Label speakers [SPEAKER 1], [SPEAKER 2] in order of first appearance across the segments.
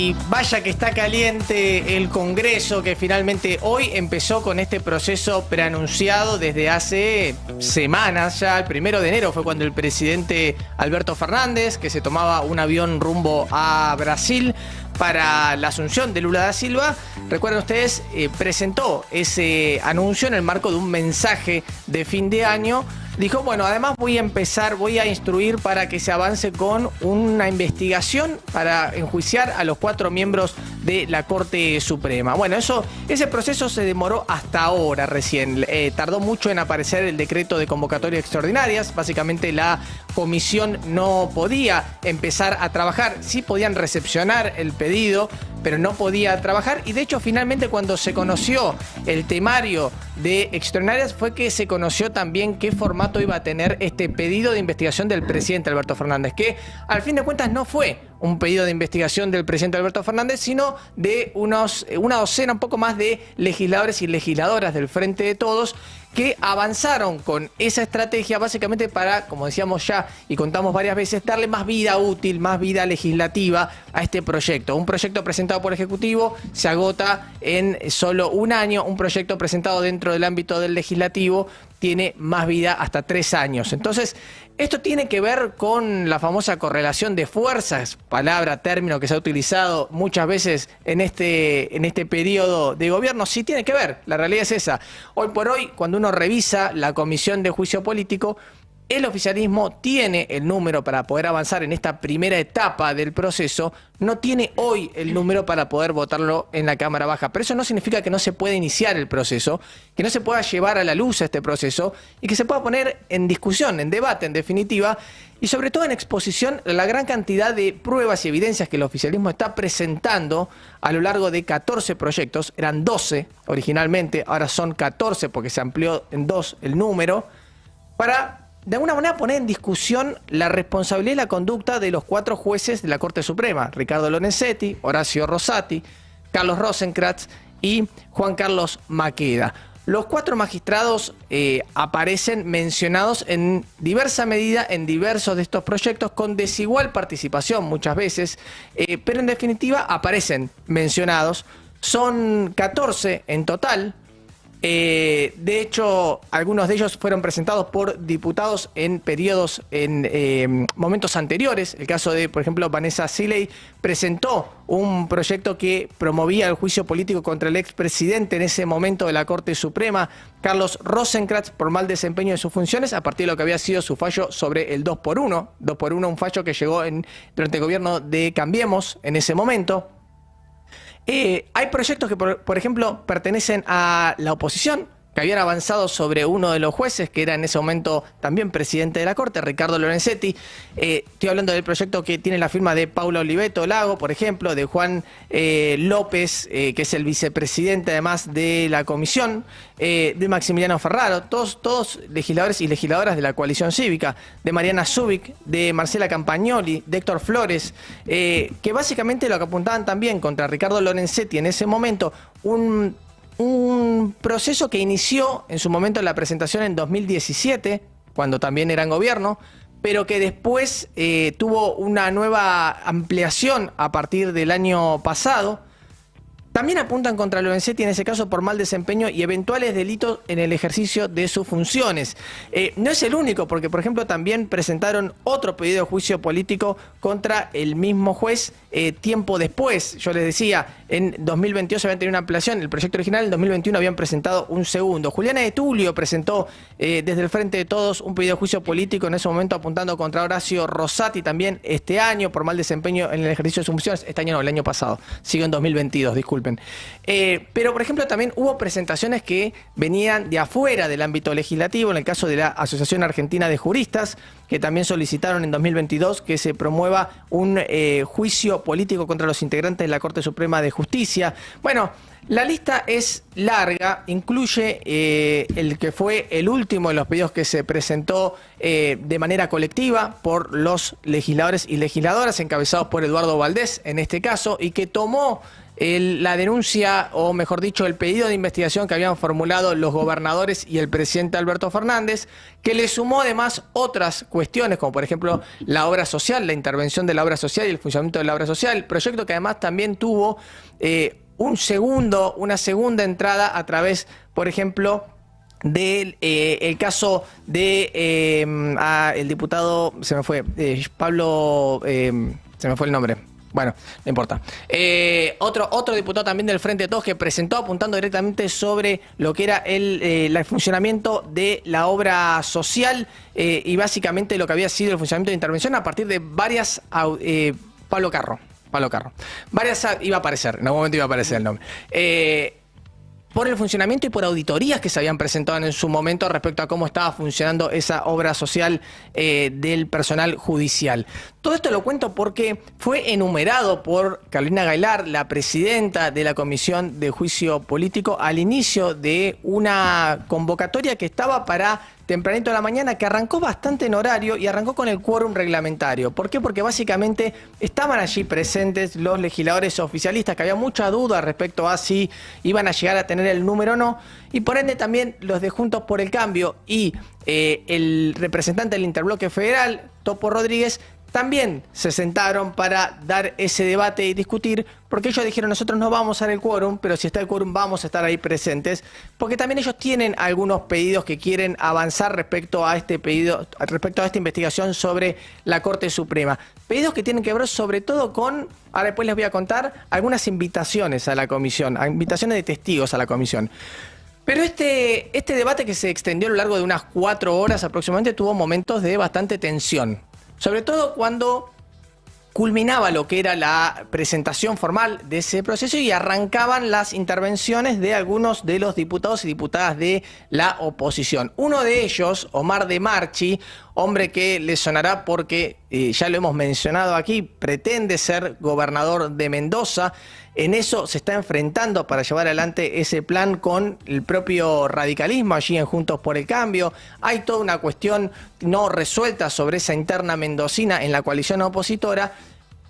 [SPEAKER 1] Y vaya que está caliente el Congreso, que finalmente hoy empezó con este proceso preanunciado desde hace semanas ya. El 1 de enero fue cuando el presidente Alberto Fernández, que se tomaba un avión rumbo a Brasil para la asunción de Lula da Silva, recuerden ustedes, presentó ese anuncio en el marco de un mensaje de fin de año. Dijo, bueno, además voy a instruir para que se avance con una investigación para enjuiciar a los 4 miembros de la Corte Suprema. Bueno, ese proceso se demoró hasta ahora recién. Tardó mucho en aparecer el decreto de convocatoria extraordinarias. Básicamente la comisión no podía empezar a trabajar. Sí podían recepcionar el pedido, pero no podía trabajar. Y de hecho, finalmente, cuando se conoció el temario de extraordinarias, fue que se conoció también qué formato iba a tener este pedido de investigación del presidente Alberto Fernández, que al fin de cuentas no fue un pedido de investigación del presidente Alberto Fernández, sino de una docena, un poco más de legisladores y legisladoras del Frente de Todos, que avanzaron con esa estrategia básicamente para, como decíamos ya y contamos varias veces, darle más vida útil, más vida legislativa a este proyecto. Un proyecto presentado por el Ejecutivo se agota en solo un año. Un proyecto presentado dentro del ámbito del Legislativo tiene más vida hasta 3 años. Entonces, esto tiene que ver con la famosa correlación de fuerzas, palabra, término que se ha utilizado muchas veces en este periodo de gobierno. Sí tiene que ver, la realidad es esa. Hoy por hoy, cuando uno revisa la Comisión de Juicio Político, el oficialismo tiene el número para poder avanzar en esta primera etapa del proceso, no tiene hoy el número para poder votarlo en la Cámara Baja. Pero eso no significa que no se pueda iniciar el proceso, que no se pueda llevar a la luz este proceso y que se pueda poner en discusión, en debate, en definitiva, y sobre todo en exposición la gran cantidad de pruebas y evidencias que el oficialismo está presentando a lo largo de 14 proyectos. Eran 12 originalmente, ahora son 14 porque se amplió en 2 el número, para de alguna manera poner en discusión la responsabilidad y la conducta de los 4 jueces de la Corte Suprema: Ricardo Lorenzetti, Horacio Rosati, Carlos Rosenkrantz y Juan Carlos Maqueda. Los 4 magistrados aparecen mencionados en diversa medida en diversos de estos proyectos, con desigual participación muchas veces, pero en definitiva aparecen mencionados. Son 14 en total. De hecho, algunos de ellos fueron presentados por diputados en periodos, en momentos anteriores. El caso de, por ejemplo, Vanessa Ziley presentó un proyecto que promovía el juicio político contra el expresidente en ese momento de la Corte Suprema, Carlos Rosenkrantz, por mal desempeño de sus funciones, a partir de lo que había sido su fallo sobre el 2x1. 2x1, un fallo que llegó durante el gobierno de Cambiemos en ese momento. Hay proyectos que, por ejemplo, pertenecen a la oposición, que habían avanzado sobre uno de los jueces, que era en ese momento también presidente de la Corte, Ricardo Lorenzetti. Estoy hablando del proyecto que tiene la firma de Paula Oliveto Lago, por ejemplo, de Juan López, que es el vicepresidente además de la comisión, de Maximiliano Ferraro, todos legisladores y legisladoras de la coalición cívica, de Mariana Zubik, de Marcela Campagnoli, de Héctor Flores, que básicamente lo que apuntaban también contra Ricardo Lorenzetti en ese momento, un proceso que inició en su momento en la presentación en 2017, cuando también era en gobierno, pero que después tuvo una nueva ampliación a partir del año pasado. También apuntan contra Lorenzetti en ese caso por mal desempeño y eventuales delitos en el ejercicio de sus funciones. No es el único, porque por ejemplo también presentaron otro pedido de juicio político contra el mismo juez tiempo después. Yo les decía, en 2022 habían tenido una ampliación, el proyecto original, en 2021 habían presentado un segundo. Juliana de Tulio presentó desde el Frente de Todos un pedido de juicio político en ese momento apuntando contra Horacio Rosati también este año por mal desempeño en el ejercicio de sus funciones. Este año no, el año pasado. Sigo en 2022, disculpen. Pero, por ejemplo, también hubo presentaciones que venían de afuera del ámbito legislativo, en el caso de la Asociación Argentina de Juristas, que también solicitaron en 2022 que se promueva un juicio político contra los integrantes de la Corte Suprema de Justicia. Bueno, la lista es larga, incluye el que fue el último de los pedidos que se presentó de manera colectiva por los legisladores y legisladoras, encabezados por Eduardo Valdés en este caso, y que tomó la denuncia, o mejor dicho, el pedido de investigación que habían formulado los gobernadores y el presidente Alberto Fernández, que le sumó además otras cuestiones, como por ejemplo la obra social, la intervención de la obra social y el funcionamiento de la obra social, proyecto que además también tuvo una segunda entrada a través, por ejemplo, del el caso de el diputado, se me fue, Pablo, se me fue el nombre. Bueno, no importa. Otro diputado también del Frente de Todos que presentó apuntando directamente sobre lo que era el funcionamiento de la obra social y básicamente lo que había sido el funcionamiento de intervención a partir de varias... Pablo Carro. Varias iba a aparecer, en algún momento iba a aparecer el nombre. Por el funcionamiento y por auditorías que se habían presentado en su momento respecto a cómo estaba funcionando esa obra social del personal judicial. Todo esto lo cuento porque fue enumerado por Carolina Gaylar, la presidenta de la Comisión de Juicio Político, al inicio de una convocatoria que estaba para tempranito de la mañana, que arrancó bastante en horario y arrancó con el quórum reglamentario. ¿Por qué? Porque básicamente estaban allí presentes los legisladores oficialistas, que había mucha duda respecto a si iban a llegar a tener el número o no, y por ende también los de Juntos por el Cambio y el representante del Interbloque Federal, Topo Rodríguez, también se sentaron para dar ese debate y discutir, porque ellos dijeron, nosotros no vamos a dar el quórum, pero si está el quórum vamos a estar ahí presentes, porque también ellos tienen algunos pedidos que quieren avanzar respecto a este pedido, respecto a esta investigación sobre la Corte Suprema. Pedidos que tienen que ver sobre todo con, ahora después les voy a contar, algunas invitaciones a la comisión, invitaciones de testigos a la comisión. Pero este debate, que se extendió a lo largo de unas 4 horas aproximadamente, tuvo momentos de bastante tensión. Sobre todo cuando culminaba lo que era la presentación formal de ese proceso y arrancaban las intervenciones de algunos de los diputados y diputadas de la oposición. Uno de ellos, Omar de Marchi, hombre que le sonará porque ya lo hemos mencionado aquí, pretende ser gobernador de Mendoza. En eso se está enfrentando para llevar adelante ese plan con el propio radicalismo allí en Juntos por el Cambio. Hay toda una cuestión no resuelta sobre esa interna mendocina en la coalición opositora.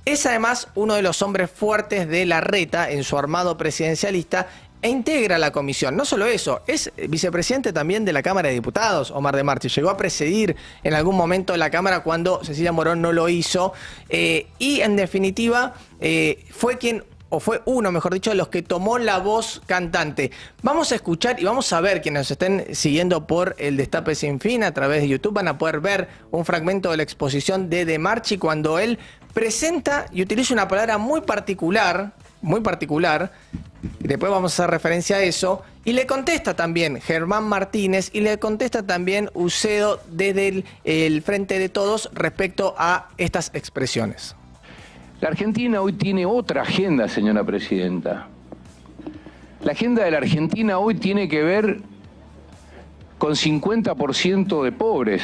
[SPEAKER 1] Es además uno de los hombres fuertes de Larreta en su armado presidencialista e integra la comisión. No solo eso, es vicepresidente también de la Cámara de Diputados, Omar de Marchi. Llegó a presidir en algún momento la Cámara cuando Cecilia Morón no lo hizo. Y en definitiva fue uno, mejor dicho, de los que tomó la voz cantante. Vamos a escuchar y vamos a ver, quienes nos estén siguiendo por el Destape Sin Fin a través de YouTube, van a poder ver un fragmento de la exposición de Marchi cuando él presenta y utiliza una palabra muy particular, y después vamos a hacer referencia a eso, y le contesta también Germán Martínez y le contesta también Ucedo desde el Frente de Todos respecto a estas expresiones.
[SPEAKER 2] La Argentina hoy tiene otra agenda, señora presidenta. La agenda de la Argentina hoy tiene que ver con 50% de pobres.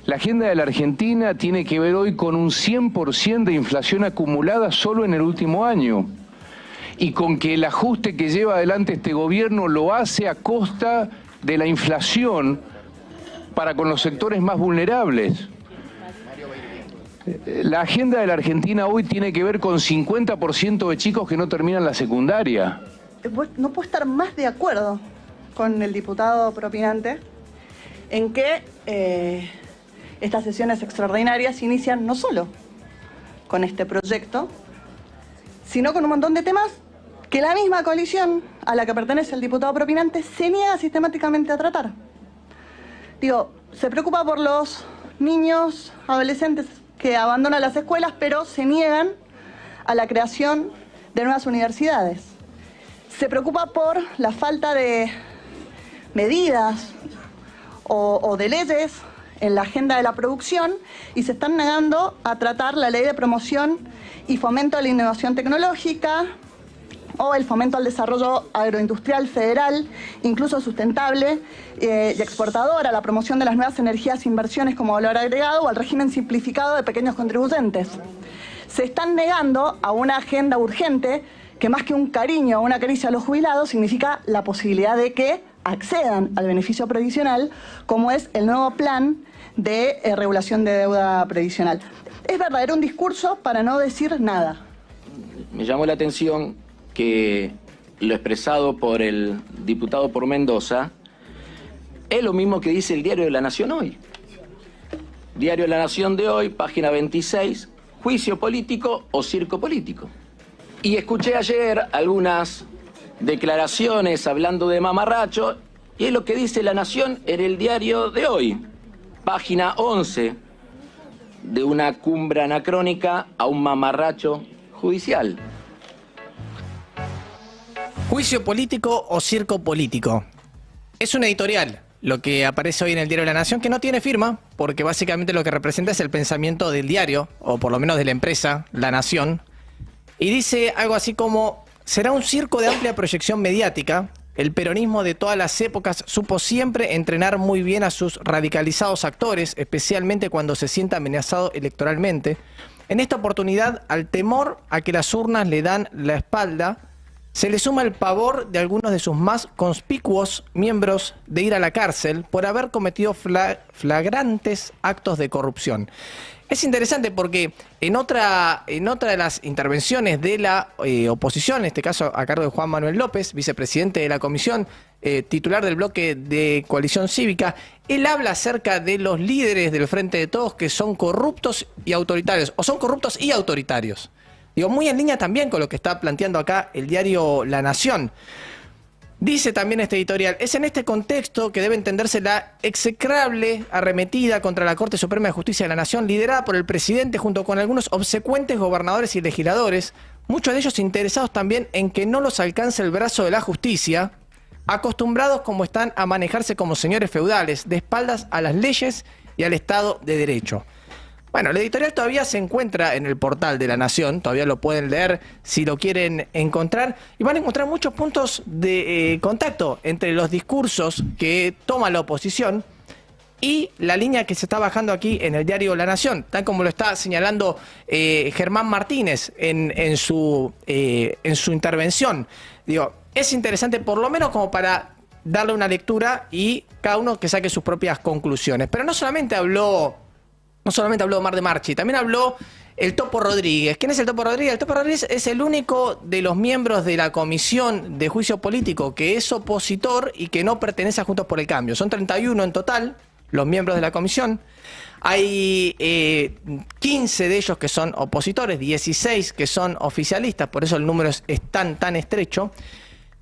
[SPEAKER 2] La agenda de la Argentina tiene que ver hoy con un 100% de inflación acumulada solo en el último año. Y con que el ajuste que lleva adelante este gobierno lo hace a costa de la inflación para con los sectores más vulnerables. La agenda de la Argentina hoy tiene que ver con 50% de chicos que no terminan la secundaria.
[SPEAKER 3] No puedo estar más de acuerdo con el diputado propinante en que estas sesiones extraordinarias inician no solo con este proyecto, sino con un montón de temas que la misma coalición a la que pertenece el diputado propinante se niega sistemáticamente a tratar. Digo, se preocupa por los niños, adolescentes que abandonan las escuelas, pero se niegan a la creación de nuevas universidades. Se preocupa por la falta de medidas o de leyes en la agenda de la producción y se están negando a tratar la ley de promoción y fomento a la innovación tecnológica o el fomento al desarrollo agroindustrial federal, incluso sustentable y exportador, a la promoción de las nuevas energías e inversiones como valor agregado o al régimen simplificado de pequeños contribuyentes. Se están negando a una agenda urgente que más que un cariño o una caricia a los jubilados significa la posibilidad de que accedan al beneficio previsional, como es el nuevo plan de regulación de deuda previsional. Es verdadero un discurso para no decir nada.
[SPEAKER 4] me llamó la atención que lo expresado por el diputado por Mendoza es lo mismo que dice el Diario de la Nación hoy. Diario de la Nación de hoy, página 26, juicio político o circo político. Y escuché ayer algunas declaraciones hablando de mamarracho, y es lo que dice La Nación en el diario de hoy, página 11, de una cumbre anacrónica a un mamarracho judicial.
[SPEAKER 1] Juicio político o circo político. Es un editorial, lo que aparece hoy en el diario de La Nación, que no tiene firma, porque básicamente lo que representa es el pensamiento del diario, o por lo menos de la empresa, La Nación, y dice algo así como: será un circo de amplia proyección mediática. El peronismo de todas las épocas supo siempre entrenar muy bien a sus radicalizados actores, especialmente cuando se sienta amenazado electoralmente. En esta oportunidad, al temor a que las urnas le dan la espalda, se le suma el pavor de algunos de sus más conspicuos miembros de ir a la cárcel por haber cometido flagrantes actos de corrupción. Es interesante porque en otra de las intervenciones de la oposición, en este caso a cargo de Juan Manuel López, vicepresidente de la comisión, titular del bloque de Coalición Cívica, él habla acerca de los líderes del Frente de Todos que son corruptos y autoritarios, o son corruptos y autoritarios. Digo, muy en línea también con lo que está planteando acá el diario La Nación. Dice también este editorial: es en este contexto que debe entenderse la execrable arremetida contra la Corte Suprema de Justicia de la Nación, liderada por el presidente junto con algunos obsecuentes gobernadores y legisladores, muchos de ellos interesados también en que no los alcance el brazo de la justicia, acostumbrados como están a manejarse como señores feudales, de espaldas a las leyes y al Estado de Derecho. Bueno, el editorial todavía se encuentra en el portal de La Nación, todavía lo pueden leer si lo quieren encontrar, y van a encontrar muchos puntos de contacto entre los discursos que toma la oposición y la línea que se está bajando aquí en el diario La Nación, tal como lo está señalando Germán Martínez en su intervención. Digo, es interesante por lo menos como para darle una lectura y cada uno que saque sus propias conclusiones. Pero no solamente habló Omar de Marchi, también habló el Topo Rodríguez. ¿Quién es el Topo Rodríguez? El Topo Rodríguez es el único de los miembros de la Comisión de Juicio Político que es opositor y que no pertenece a Juntos por el Cambio. Son 31 en total los miembros de la comisión. Hay 15 de ellos que son opositores, 16 que son oficialistas, por eso el número es tan estrecho.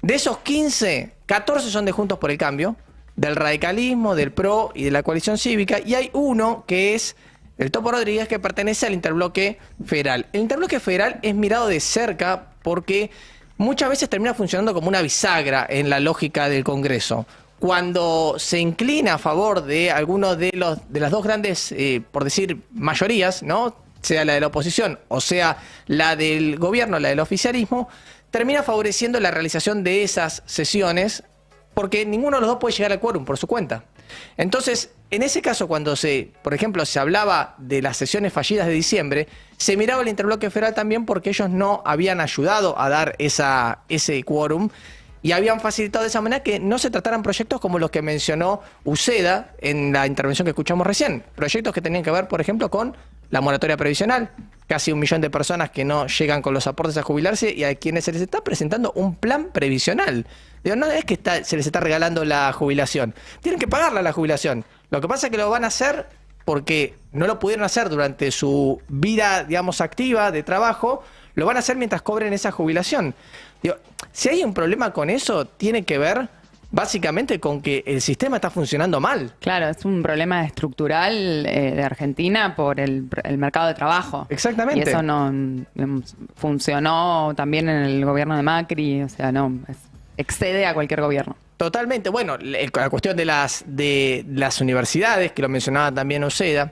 [SPEAKER 1] De esos 15, 14 son de Juntos por el Cambio, del radicalismo, del PRO y de la Coalición Cívica, y hay uno que es el Topo Rodríguez, que pertenece al interbloque federal. El interbloque federal es mirado de cerca porque muchas veces termina funcionando como una bisagra en la lógica del Congreso. Cuando se inclina a favor de alguno de las dos grandes, por decir, mayorías, ¿no?, sea la de la oposición o sea la del gobierno, la del oficialismo, termina favoreciendo la realización de esas sesiones porque ninguno de los dos puede llegar al quórum por su cuenta. Entonces, en ese caso, cuando por ejemplo, se hablaba de las sesiones fallidas de diciembre, se miraba el interbloque federal también porque ellos no habían ayudado a dar ese quórum y habían facilitado de esa manera que no se trataran proyectos como los que mencionó Uceda en la intervención que escuchamos recién. Proyectos que tenían que ver, por ejemplo, con la moratoria previsional, casi 1 millón de personas que no llegan con los aportes a jubilarse y a quienes se les está presentando un plan previsional. Digo, no es que se les está regalando la jubilación, tienen que pagarla la jubilación. Lo que pasa es que lo van a hacer porque no lo pudieron hacer durante su vida, digamos, activa de trabajo, lo van a hacer mientras cobren esa jubilación. Digo, si hay un problema con eso, tiene que ver básicamente con que el sistema está funcionando mal.
[SPEAKER 5] Claro, es un problema estructural de Argentina por el mercado de trabajo.
[SPEAKER 1] Exactamente.
[SPEAKER 5] Y eso no funcionó también en el gobierno de Macri, o sea, excede a cualquier gobierno.
[SPEAKER 1] Totalmente. Bueno, la cuestión de las universidades, que lo mencionaba también Uceda.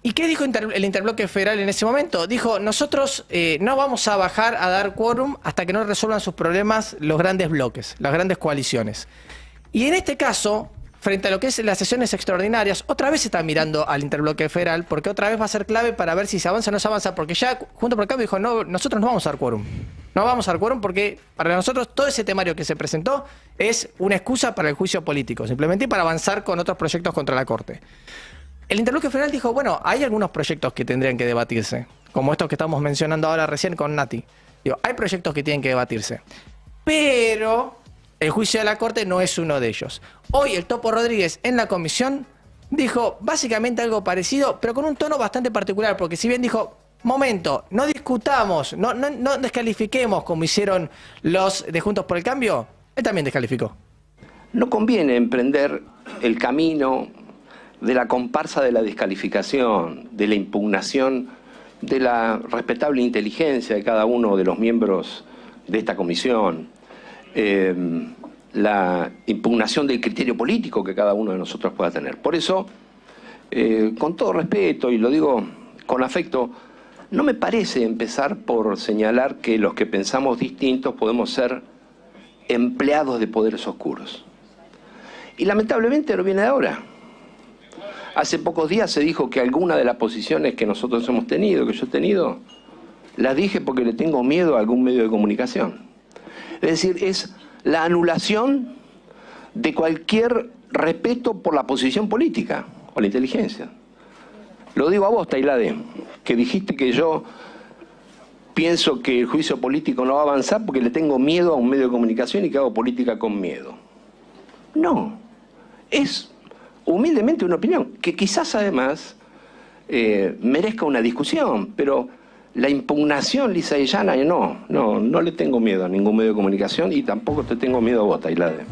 [SPEAKER 1] ¿Y qué dijo el interbloque federal en ese momento? Dijo, nosotros no vamos a bajar a dar quórum hasta que no resuelvan sus problemas los grandes bloques, las grandes coaliciones. Y en este caso, frente a lo que es las sesiones extraordinarias, otra vez se está mirando al interbloque federal, porque otra vez va a ser clave para ver si se avanza o no se avanza, porque ya Juntos por el Cambio dijo, no, nosotros no vamos a dar quórum. No vamos a dar quórum porque para nosotros todo ese temario que se presentó es una excusa para el juicio político, simplemente para avanzar con otros proyectos contra la Corte. El interbloque federal dijo, bueno, hay algunos proyectos que tendrían que debatirse, como estos que estamos mencionando ahora recién con Nati. Digo, hay proyectos que tienen que debatirse. Pero el juicio de la Corte no es uno de ellos. Hoy el Topo Rodríguez en la comisión dijo básicamente algo parecido, pero con un tono bastante particular, porque si bien dijo, momento, no discutamos, no descalifiquemos como hicieron los de Juntos por el Cambio, él también descalificó.
[SPEAKER 6] No conviene emprender el camino de la comparsa de la descalificación, de la impugnación, de la respetable inteligencia de cada uno de los miembros de esta comisión, la impugnación del criterio político que cada uno de nosotros pueda tener. Por eso, con todo respeto, y lo digo con afecto, no me parece empezar por señalar que los que pensamos distintos podemos ser empleados de poderes oscuros. Y lamentablemente no viene de ahora. Hace pocos días se dijo que alguna de las posiciones que nosotros hemos tenido, que yo he tenido, las dije porque le tengo miedo a algún medio de comunicación. Es decir, es la anulación de cualquier respeto por la posición política o la inteligencia. Lo digo a vos, Tailade, que dijiste que yo pienso que el juicio político no va a avanzar porque le tengo miedo a un medio de comunicación y que hago política con miedo. No, es humildemente una opinión, que quizás además merezca una discusión, pero la impugnación lisa y llana, no le tengo miedo a ningún medio de comunicación y tampoco te tengo miedo a vos, Tailade.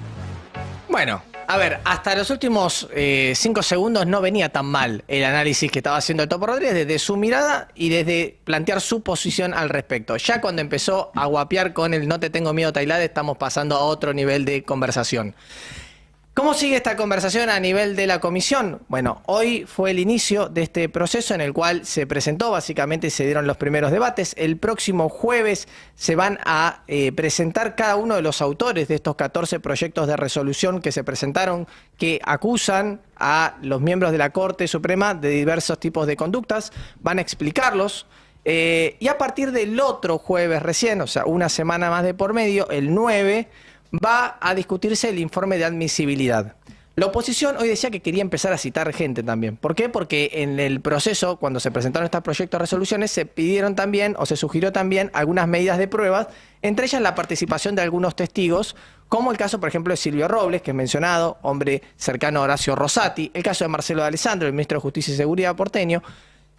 [SPEAKER 1] Bueno, a ver, hasta los últimos 5 segundos no venía tan mal el análisis que estaba haciendo el Topo Rodríguez desde su mirada y desde plantear su posición al respecto. Ya cuando empezó a guapear con el no te tengo miedo, Tailade, estamos pasando a otro nivel de conversación. ¿Cómo sigue esta conversación a nivel de la comisión? Bueno, hoy fue el inicio de este proceso en el cual se presentó, básicamente se dieron los primeros debates. El próximo jueves se van a presentar cada uno de los autores de estos 14 proyectos de resolución que se presentaron, que acusan a los miembros de la Corte Suprema de diversos tipos de conductas. Van a explicarlos. Y a partir del otro jueves recién, o sea, una semana más de por medio, el 9... va a discutirse el informe de admisibilidad. La oposición hoy decía que quería empezar a citar gente también. ¿Por qué? Porque en el proceso, cuando se presentaron estos proyectos de resoluciones, se pidieron también, o se sugirió también, algunas medidas de pruebas, entre ellas la participación de algunos testigos, como el caso, por ejemplo, de Silvio Robles, que es mencionado, hombre cercano a Horacio Rosati, el caso de Marcelo de Alessandro, el ministro de Justicia y Seguridad porteño,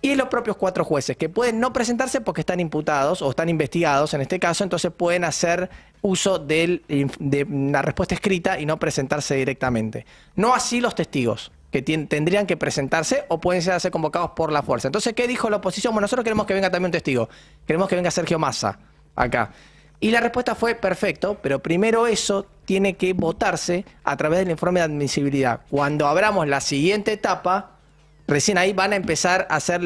[SPEAKER 1] y los propios 4 jueces, que pueden no presentarse porque están imputados o están investigados en este caso, entonces pueden hacer uso de una respuesta escrita y no presentarse directamente. No así los testigos, que tendrían que presentarse o pueden ser convocados por la fuerza. Entonces, ¿qué dijo la oposición? Bueno, nosotros queremos que venga también un testigo. Queremos que venga Sergio Massa acá. Y la respuesta fue perfecto, pero primero eso tiene que votarse a través del informe de admisibilidad. Cuando abramos la siguiente etapa, recién ahí van a empezar a hacer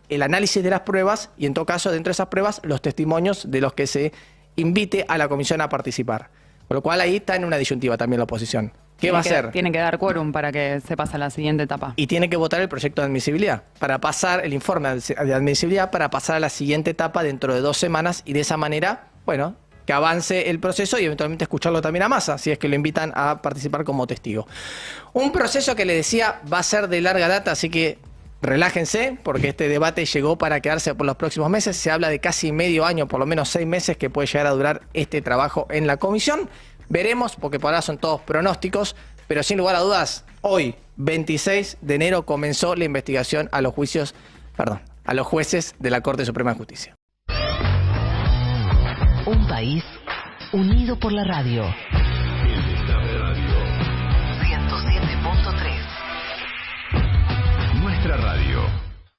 [SPEAKER 1] el análisis de las pruebas y en todo caso dentro de esas pruebas los testimonios de los que se invite a la comisión a participar. Con lo cual ahí está en una disyuntiva también la oposición. ¿Qué va a hacer?
[SPEAKER 5] Tiene que dar quórum para que se pase a la siguiente etapa.
[SPEAKER 1] Y tiene que votar el proyecto de admisibilidad para pasar el informe de admisibilidad para pasar a la siguiente etapa dentro de 2 semanas y de esa manera, bueno, que avance el proceso y eventualmente escucharlo también a Massa, si es que lo invitan a participar como testigo. Un proceso que le decía va a ser de larga data, así que relájense, porque este debate llegó para quedarse por los próximos meses. Se habla de casi medio año, por lo menos 6 meses, que puede llegar a durar este trabajo en la comisión. Veremos, porque por ahora son todos pronósticos, pero sin lugar a dudas, hoy, 26 de enero, comenzó la investigación a los jueces de la Corte Suprema de Justicia.
[SPEAKER 7] Un país unido por la radio.